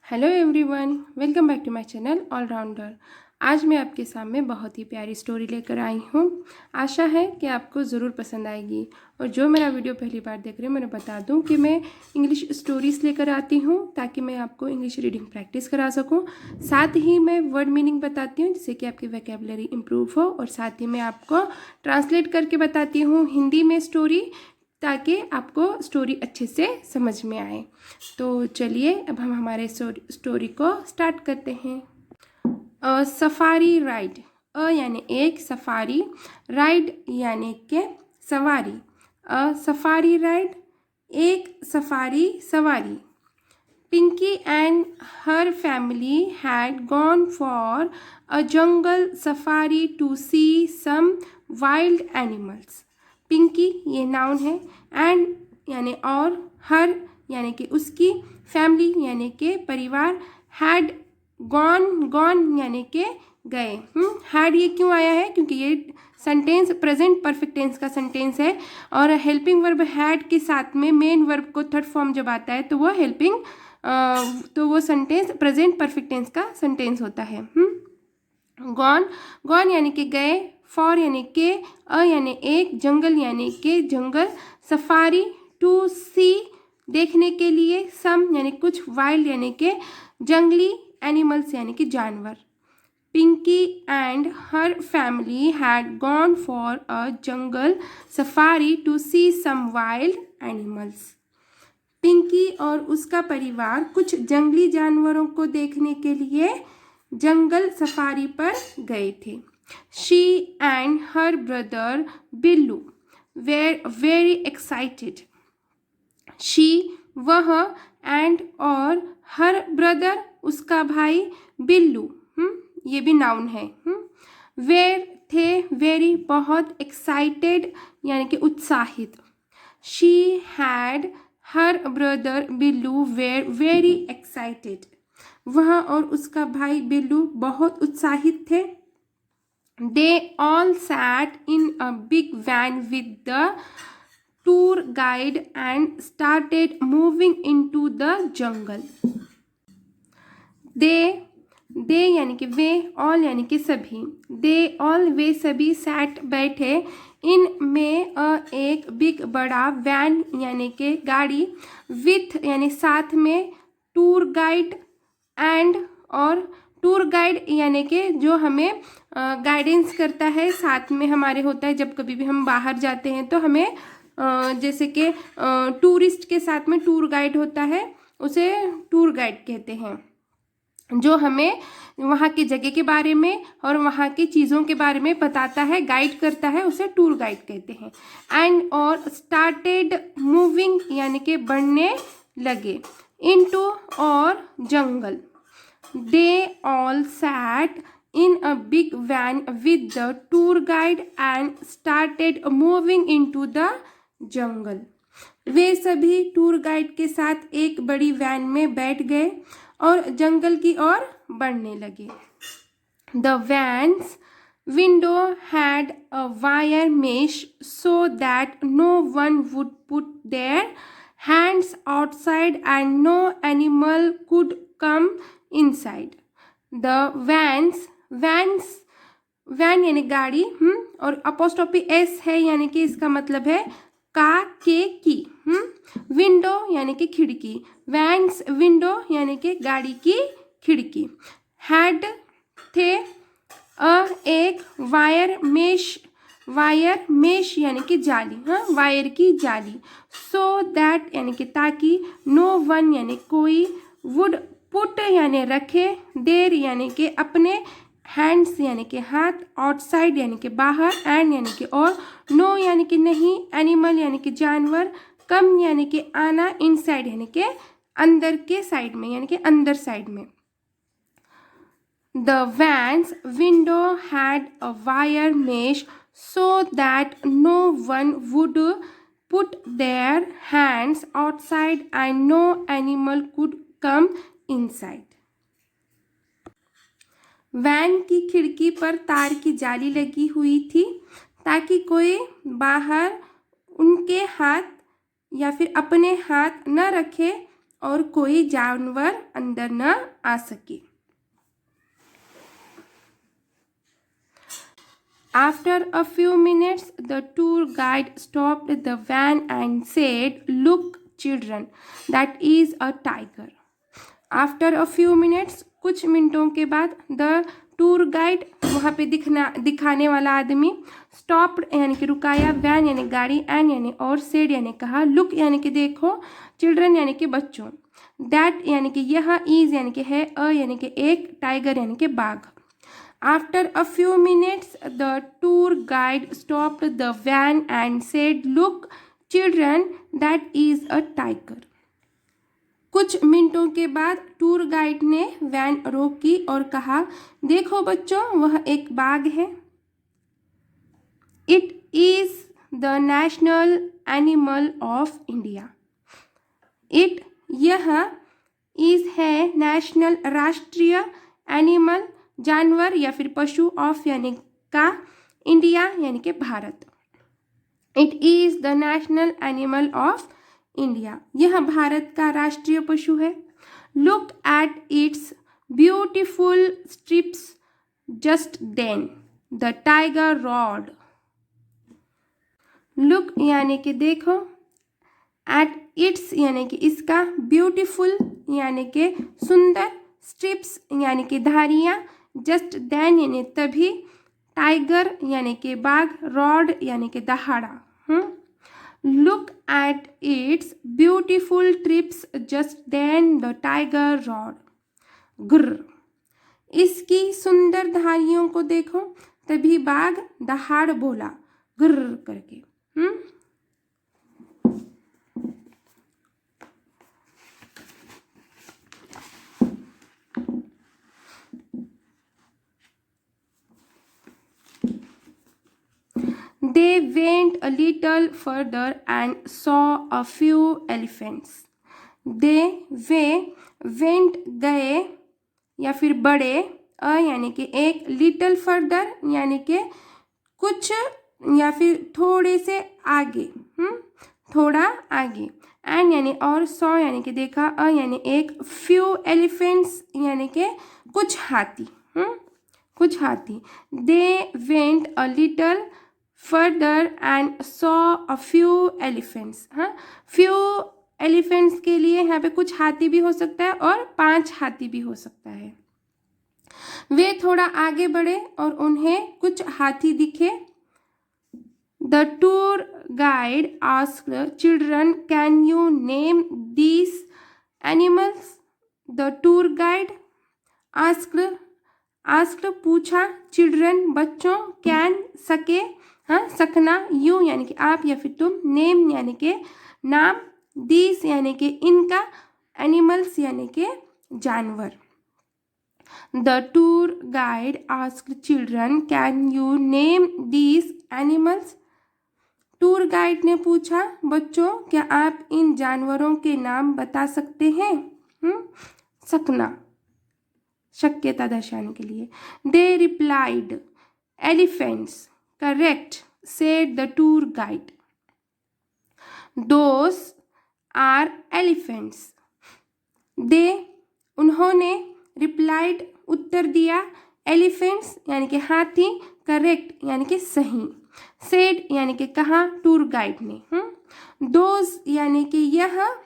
Hello everyone, welcome back to my channel allrounder. आज मैं आपके सामने बहुत ही प्यारी स्टोरी लेकर आई हूँ। आशा है कि आपको ज़रूर पसंद आएगी। और जो मेरा वीडियो पहली बार देख रहे हैं, मैं बता दूँ कि मैं इंग्लिश स्टोरीज़ लेकर आती हूँ ताकि मैं आपको इंग्लिश रीडिंग प्रैक्टिस करा सकूँ। साथ ही मैं वर्ड मीनिंग बताती हूँ जिससे कि आपकी वोकैबुलरी इम्प्रूव हो, और साथ ही मैं आपको ट्रांसलेट करके बताती हूँ हिंदी में स्टोरी, ताकि आपको स्टोरी अच्छे से समझ में आए। तो चलिए अब हम हमारे स्टोरी को स्टार्ट करते हैं। Safari ride. यानी एक, सफारी, राइड यानी के सवारी। सफारी राइड, एक सफारी सवारी। Pinky and her family had gone for a jungle safari to see some wild animals. Pinky ये नाउन है, एंड यानी और, हर यानी कि उसकी, फैमिली यानी कि परिवार, हैड गॉन यानी कि गए। हैड ये क्यों आया है? क्योंकि ये सेंटेंस प्रेजेंट परफेक्ट टेंस का सेंटेंस है, और हेल्पिंग वर्ब हैड के साथ में मेन वर्ब को थर्ड फॉर्म जब आता है तो वो हेल्पिंग तो वो सेंटेंस प्रेजेंट परफेक्ट टेंस का सेंटेंस होता है। गॉन यानी कि गए, फॉर यानी के, यानी एक, जंगल यानी के जंगल, सफारी, टू सी देखने के लिए, सम यानी कुछ, वाइल्ड यानी के जंगली, एनिमल्स यानी कि जानवर। Pinky and her family had gone for a jungle safari to see some wild animals. Pinky और उसका परिवार कुछ जंगली जानवरों को देखने के लिए जंगल सफारी पर गए थे। She and her brother Billu were very excited. She वह, and और, her brother उसका भाई, बिल्लू ये भी नाउन है। वेर थे, वेरी बहुत, एक्साइटेड यानी कि उत्साहित। She had, her brother Billu were very excited, वह और उसका भाई बिल्लू बहुत उत्साहित थे। They all sat in a big van with the tour guide and started moving into the jungle. They यानी कि वे, ऑल यानी कि सभी, दे ऑल वे सभी, सैट बैठे, इन में एक, बिग बड़ा, वैन यानी कि गाड़ी, विथ यानी साथ में, टूर गाइड एंड और, टूर गाइड यानी कि जो हमें गाइडेंस करता है, साथ में हमारे होता है। जब कभी भी हम बाहर जाते हैं तो हमें जैसे कि टूरिस्ट के साथ में टूर गाइड होता है, उसे टूर गाइड कहते हैं, जो हमें वहाँ की जगह के बारे में और वहाँ की चीज़ों के बारे में बताता है, गाइड करता है, उसे टूर गाइड कहते हैं। एंड और, स्टार्टेड मूविंग यानी कि बढ़ने लगे, इनटू और, jungle. They all sat in a big van with the tour guide and started moving into the jungle. वे सभी टूर गाइड के साथ एक बड़ी वैन में बैठ गए और जंगल की ओर बढ़ने लगे। The van's window had a wire mesh so that no one would put their hands outside and no animal could come inside. The van यानी गाड़ी, और अपोस्ट्रोफी एस है यानी कि इसका मतलब है का, के, की। विंडो यानी कि खिड़की, वैन्स विंडो यानी कि गाड़ी की खिड़की। हैड थे, एक, वायर मेश यानी कि जाली, वायर की जाली। सो दैट यानी कि ताकि, नो वन यानी कोई, वुड पुट यानी रखे, देर यानी कि अपने, हैंड्स यानी कि हाथ, आउटसाइड यानी कि बाहर, एंड यानी कि और, नो यानी कि नहीं, एनिमल यानी कि जानवर, कम यानी कि आना, इनसाइड यानी कि अंदर के साइड में यानी कि अंदर साइड में। The van's window had a wire mesh so that no one would put their hands outside and no animal could come inside. Van की खिड़की पर तार की जाली लगी हुई थी ताकि कोई बाहर उनके हाथ या फिर अपने हाथ न रखे और कोई जानवर अंदर न आ सके। After a few minutes, the tour guide stopped the van and said, "Look, children, that is a tiger." After a few minutes, कुछ मिनटों के बाद, the tour guide, वहाँ पे दिखाने वाला आदमी, stopped यानी कि रुकाया, van यानी गाड़ी, and यानी और, said यानी कहा, look यानी कि देखो, children यानी कि बच्चों, that यानी कि यह, is यानी कि है, a यानी कि एक, tiger यानी कि बाघ। After a few minutes, the tour guide stopped the van and said, "Look, children, that is a tiger." कुछ मिनटों के बाद टूर गाइड ने वैन रोकी और कहा, देखो बच्चों, वह एक बाघ है। It is the national animal of India. It यह is है national राष्ट्रीय एनिमल जानवर या फिर पशु ऑफ यानी का इंडिया यानी कि Bharat. It is the national animal of India, यह भारत का राष्ट्रीय पशु है। Look at its beautiful strips. Just then the tiger roared. Look यानी कि देखो, एट इट्स यानी कि इसका, ब्यूटिफुल यानी कि सुंदर, स्ट्रिप्स यानी कि धारियाँ, जस्ट देन यानी तभी, टाइगर यानी कि बाघ, रॉड यानी कि दहाड़ा। Look at its beautiful stripes, just then the tiger roared. ग्र, इसकी सुंदर धारियों को देखो, तभी बाघ दहाड़ बोला, ग्र करके। They went a little further and saw a few elephants. They went गए या फिर बढ़े, यानी कि एक, little further यानी कि कुछ या फिर थोड़े से आगे, थोड़ा आगे, and यानी और, saw यानी कि देखा, यानी एक, few elephants यानी कि कुछ हाथी, कुछ हाथी। They went a little further and saw a few elephants. few elephants के लिए यहाँ पे कुछ हाथी भी हो सकता है और 5 हाथी भी हो सकता है। वे थोड़ा आगे बढ़े और उन्हें कुछ हाथी दिखे। The tour guide asked children, "Can you name these animals?" The tour guide asked पूछा, children बच्चों, can सके, सकना, यू यानी कि आप या फिर तुम, नेम यानी कि नाम, दिस यानी कि इनका, एनिमल्स यानी कि जानवर। The tour guide asked children, can you name these animals? Tour guide ने पूछा, बच्चों क्या आप इन जानवरों के नाम बता सकते हैं? सकना, शक्यता दर्शाने के लिए। They replied, elephants. Correct, said the tour guide. Those are elephants. They, उन्होंने, replied, उत्तर दिया, elephants यानी कि हाथी, correct यानी कि सही, said यानी कि कहा टूर गाइड ने। Those यानी कि यह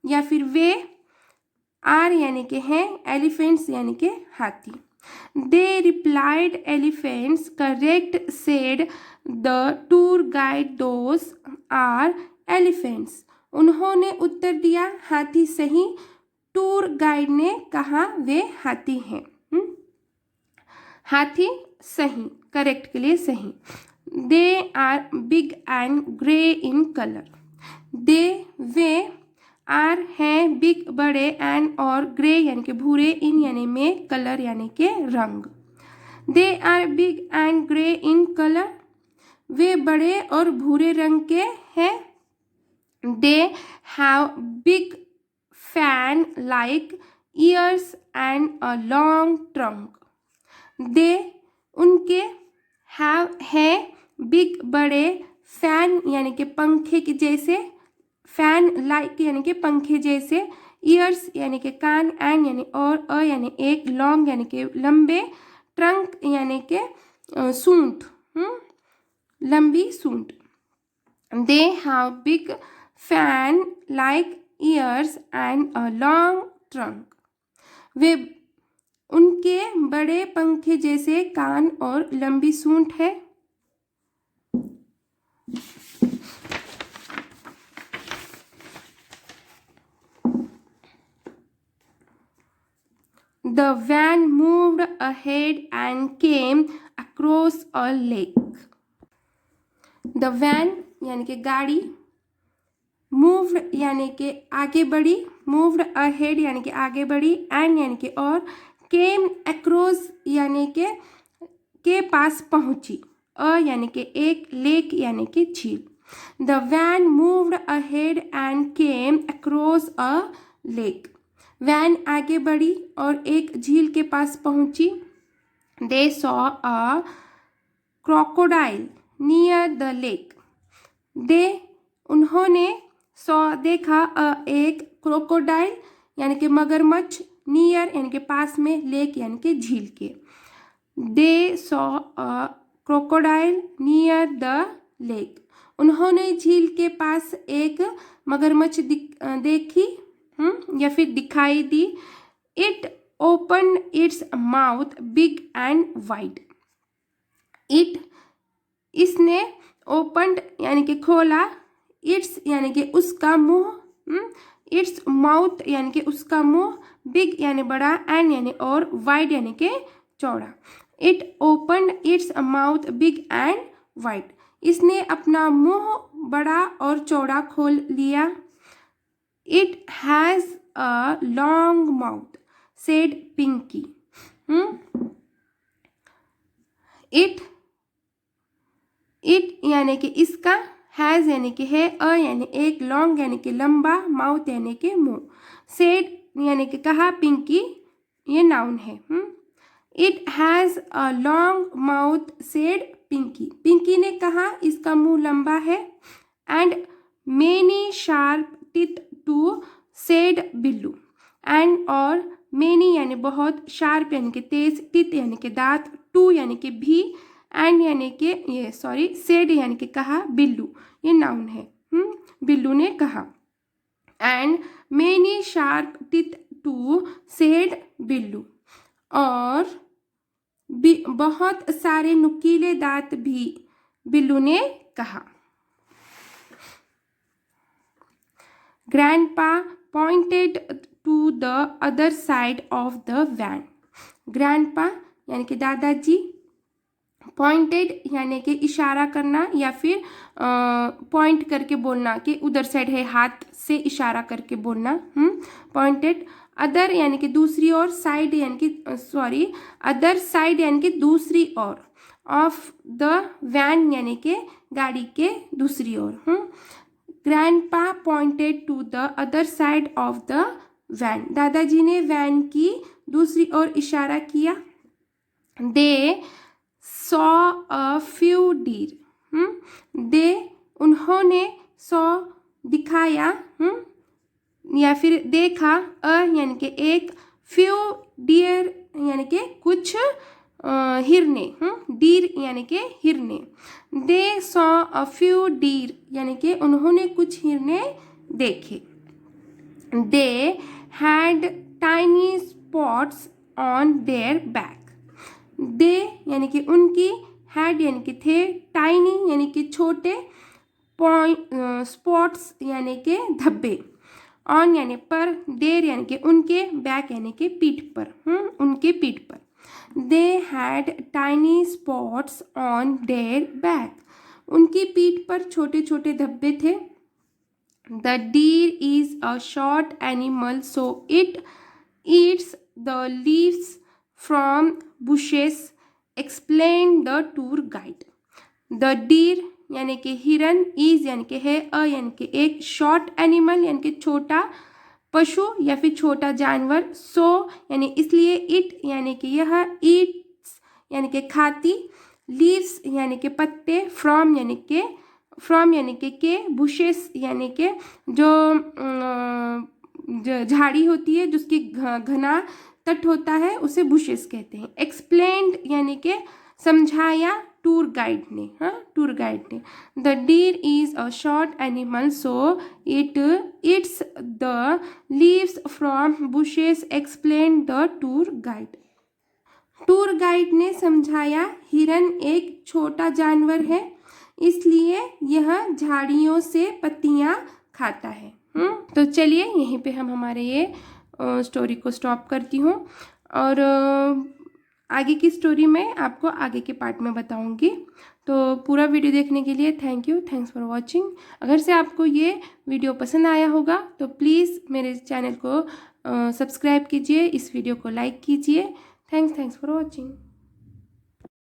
या फिर वे, are यानी कि हैं, elephants यानी कि हाथी। They replied, elephants. Correct, said the tour guide. Those are elephants. उन्होंने उत्तर दिया, हाथी सही, टूर गाइड ने कहा वे हाथी हैं। हाथी सही, करेक्ट के लिए सही। They are big and grey in color. They वे, आर हैं, बिग बड़े, एंड और, ग्रे यानी कि भूरे, इन यानी में, कलर यानी के रंग। They are big and grey in colour, वे बड़े और भूरे रंग के हैं। They have big fan like ears and a long trunk. They उनके, हैव है, बिग बड़े, फैन यानी कि पंखे के जैसे, फैन लाइक यानी कि पंखे जैसे, ईयर्स यानी कि कान, एंड यानी और, अ यानी एक, लॉन्ग यानी कि लंबे, ट्रंक यानी कि सूंड, लंबी सूंड। They have big fan like ears and a long trunk. वे उनके बड़े पंखे जैसे कान और लंबी सूंड है। The van moved ahead and came across a lake. The van यानी कि गाड़ी, moved यानी कि आगे बढ़ी, moved ahead यानी कि आगे बढ़ी, and यानी कि और, came across यानी के पास पहुंची, अ यानी कि एक, लेक यानी कि झील। The van moved ahead and came across a lake. Van आगे बढ़ी और एक झील के पास पहुंची। They saw a crocodile near the lake. उन्होंने saw देखा, एक crocodile यानी कि मगरमच्छ, near यानी कि पास में, लेक यानी कि झील के। They saw a crocodile near the lake. उन्होंने झील के पास एक मगरमच्छ देखी, या फिर दिखाई दी। It open its mouth big and wide. इसने ओपन यानी कि खोला, इट्स यानी कि उसका मुंह, इट्स माउथ यानी कि उसका मुंह, बिग यानी बड़ा, एंड यानी और, वाइड यानी कि चौड़ा। It open its mouth big and wide. इसने अपना मुंह बड़ा और चौड़ा खोल लिया। It has a long mouth said Pinky. It यानी कि इसका, हैज़ यानी कि है, अ यानी एक, लॉन्ग यानी कि लंबा, माउथ यानी कि मुंह, सेड यानी कि कहा, पिंकी ये नाउन है। It has a long mouth said Pinky. Pinky ने कहा इसका मुंह लंबा है। And many sharp teeth too said Billu. And और, मेनी यानी बहुत, शार्प यानी कि तेज, टीथ यानी कि दांत, टू यानी कि भी, एंड यानी कि ये सेड यानी कि कहा, बिल्लू ये नाउन है। बिल्लू ने कहा। And many sharp teeth too said Billu. और बहुत सारे नुकीले दांत भी, बिल्लू ने कहा। Grandpa pointed to the other side of the van. Grandpa यानी कि दादाजी, पॉइंटेड यानी कि इशारा करना या फिर पॉइंट करके बोलना कि उधर साइड है, हाथ से इशारा करके बोलना। पॉइंटेड। अदर यानी कि दूसरी ओर, साइड यानी कि अदर साइड यानी कि दूसरी ओर, ऑफ द वैन यानी कि गाड़ी के दूसरी ओर। Grandpa pointed to the other side of the van. दादाजी ने वैन की दूसरी ओर इशारा किया। They saw a few deer. उन्होंने सॉ दिखाया, या फिर देखा, यानी कि एक, फ्यू डियर यानी कि कुछ हिरने, डीर यानी कि हिरने। They saw a few deer यानी कि उन्होंने कुछ हिरने देखे। They had tiny spots on their back. They यानी कि उनकी, हैड यानी कि थे, टाइनी यानी कि छोटे, स्पॉट्स यानी कि धब्बे, ऑन यानी पर, देर यानी कि उनके, बैक यानी कि पीठ पर, उनके पीठ पर। दे had tiny spots on their back. उनकी पीठ पर छोटे छोटे धब्बे थे। The deer is a short animal so it eats the leaves from bushes, explain the tour guide. The deer यानी कि हिरन, इज यानी कि है, अ यानी कि एक, शॉर्ट एनिमल यानी कि छोटा पशु या फिर छोटा जानवर, सो यानी इसलिए, इट यानी कि यह, ईट्स यानी कि खाती, लीव्स यानी कि पत्ते, फ्रॉम यानी के, बुशेस यानी कि जो झाड़ी होती है जिसकी घना तट होता है उसे बुशेस कहते हैं। एक्सप्लेन्ड यानी कि समझाया टूर गाइड ने, टूर गाइड ने। The deer is a short animal so it it's the leaves from bushes, explain the tour guide. Tour guide ने समझाया हिरन एक छोटा जानवर है इसलिए यह झाड़ियों से पत्तियां खाता है। तो चलिए यहीं पे हम हमारे ये स्टोरी को स्टॉप करती हूँ और आगे की स्टोरी मैं आपको आगे के पार्ट में बताऊंगी। तो पूरा वीडियो देखने के लिए थैंक्स फॉर वॉचिंग। अगर से आपको ये वीडियो पसंद आया होगा तो प्लीज़ मेरे चैनल को सब्सक्राइब कीजिए, इस वीडियो को लाइक कीजिए। Thanks for watching.